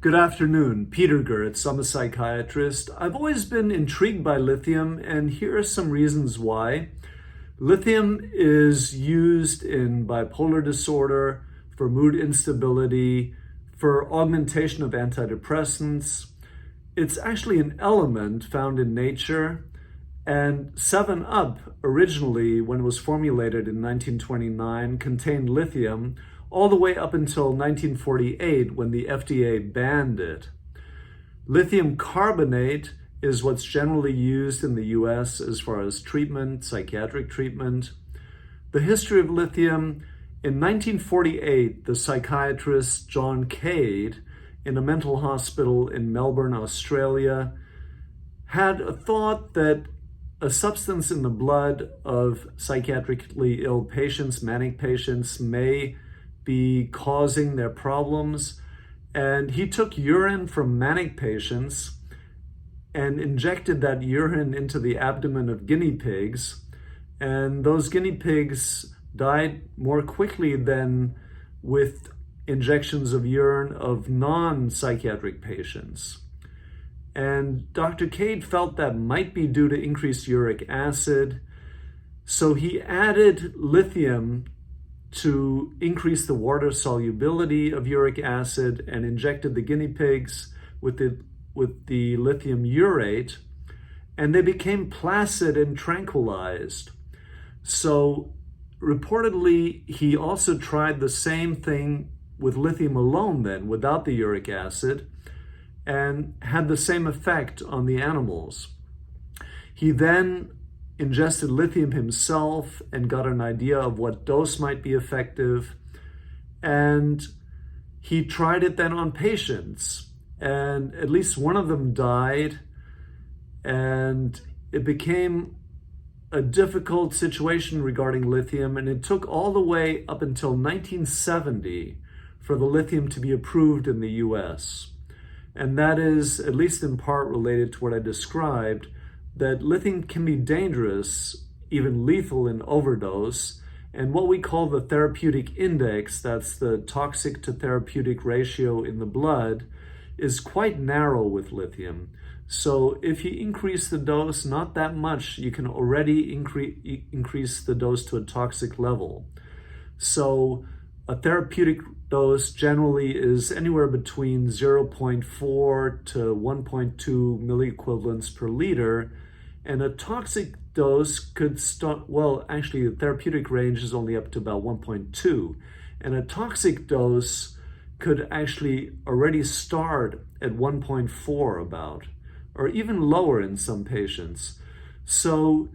Good afternoon, Peter Goertz. I'm a psychiatrist. I've always been intrigued by lithium, and here are some reasons why. Lithium is used in bipolar disorder, for mood instability, for augmentation of antidepressants. It's actually an element found in nature, and 7-Up originally, when it was formulated in 1929, contained lithium, all the way up until 1948 when the FDA banned it. Lithium carbonate is what's generally used in the US as far as treatment, psychiatric treatment. The history of lithium: in 1948, the psychiatrist John Cade, in a mental hospital in Melbourne, Australia, had a thought that a substance in the blood of psychiatrically ill patients, manic patients, may be causing their problems. And he took urine from manic patients and injected that urine into the abdomen of guinea pigs. And those guinea pigs died more quickly than with injections of urine of non-psychiatric patients. And Dr. Cade felt that might be due to increased uric acid. So he added lithium to increase the water solubility of uric acid and injected the guinea pigs with the lithium urate, and they became placid and tranquilized. So reportedly, he also tried the same thing with lithium alone then, without the uric acid, and had the same effect on the animals. He then ingested lithium himself and got an idea of what dose might be effective. And he tried it then on patients, and at least one of them died. And it became a difficult situation regarding lithium, and it took all the way up until 1970 for the lithium to be approved in the US. And that is, at least in part, related to what I described, that lithium can be dangerous, even lethal in overdose. And what we call the therapeutic index, that's the toxic to therapeutic ratio in the blood, is quite narrow with lithium. So if you increase the dose, not that much, you can already increase the dose to a toxic level. So a therapeutic dose generally is anywhere between 0.4 to 1.2 milliequivalents per liter. And a toxic dose could start, well, actually the therapeutic range is only up to about 1.2. And a toxic dose could actually already start at 1.4 about, or even lower in some patients. So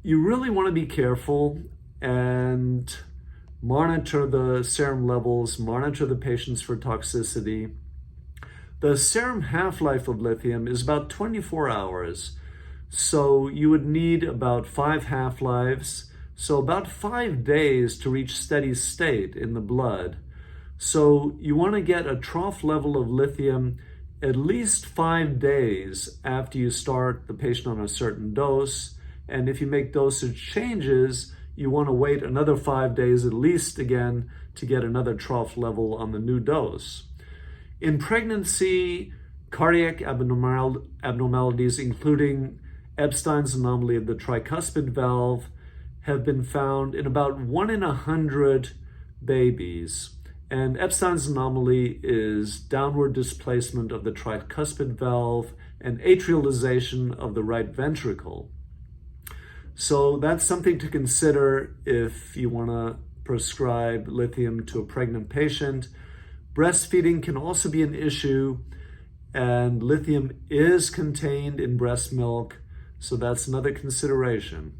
you really want to be careful and monitor the serum levels, monitor the patients for toxicity. The serum half-life of lithium is about 24 hours. So you would need about 5 half-lives, so about 5 days to reach steady state in the blood. So you want to get a trough level of lithium at least 5 days after you start the patient on a certain dose. And if you make dosage changes, you want to wait another 5 days at least again to get another trough level on the new dose. In pregnancy, cardiac abnormalities, including Epstein's anomaly of the tricuspid valve, have been found in about 1 in 100 babies. And Epstein's anomaly is downward displacement of the tricuspid valve and atrialization of the right ventricle. So that's something to consider if you want to prescribe lithium to a pregnant patient. Breastfeeding can also be an issue, and lithium is contained in breast milk, so that's another consideration.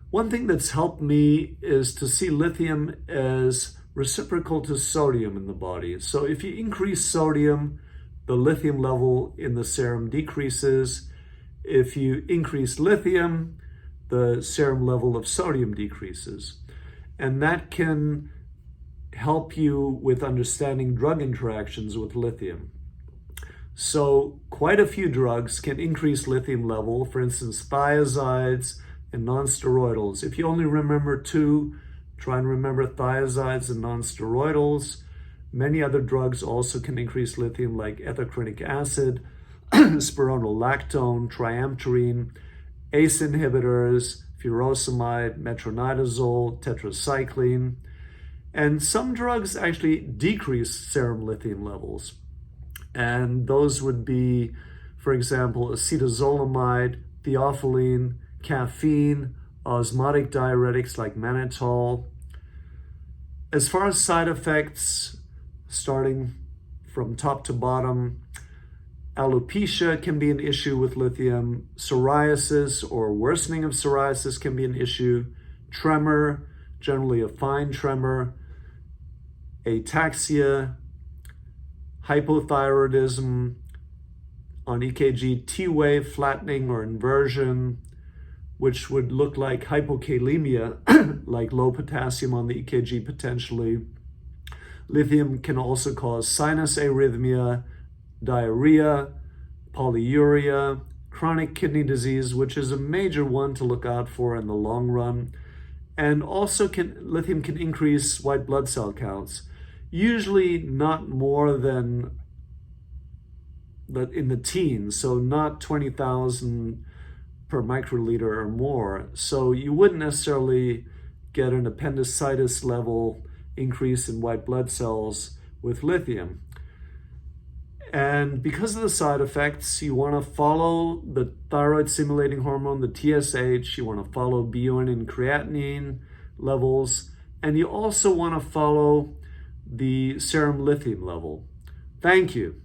One thing that's helped me is to see lithium as reciprocal to sodium in the body. So if you increase sodium, the lithium level in the serum decreases. If you increase lithium, the serum level of sodium decreases. And that can help you with understanding drug interactions with lithium. So quite a few drugs can increase lithium level, for instance, thiazides and nonsteroidals. If you only remember two, try and remember thiazides and nonsteroidals. Many other drugs also can increase lithium, like ethacrynic acid, spironolactone, triamterene, ACE inhibitors, furosemide, metronidazole, tetracycline. And some drugs actually decrease serum lithium levels. And those would be, for example, acetazolamide, theophylline, caffeine, osmotic diuretics like mannitol. As far as side effects, starting from top to bottom, alopecia can be an issue with lithium. Psoriasis or worsening of psoriasis can be an issue. Tremor, generally a fine tremor. Ataxia, hypothyroidism, on EKG, T-wave flattening or inversion, which would look like hypokalemia, like low potassium on the EKG potentially. Lithium can also cause sinus arrhythmia, diarrhea, polyuria, chronic kidney disease, which is a major one to look out for in the long run. And also lithium can increase white blood cell counts, usually not more than in the teens, so not 20,000 per microliter or more. So you wouldn't necessarily get an appendicitis level increase in white blood cells with lithium. And because of the side effects, you want to follow the thyroid stimulating hormone, the TSH, you want to follow BUN and creatinine levels, and you also want to follow the serum lithium level. Thank you.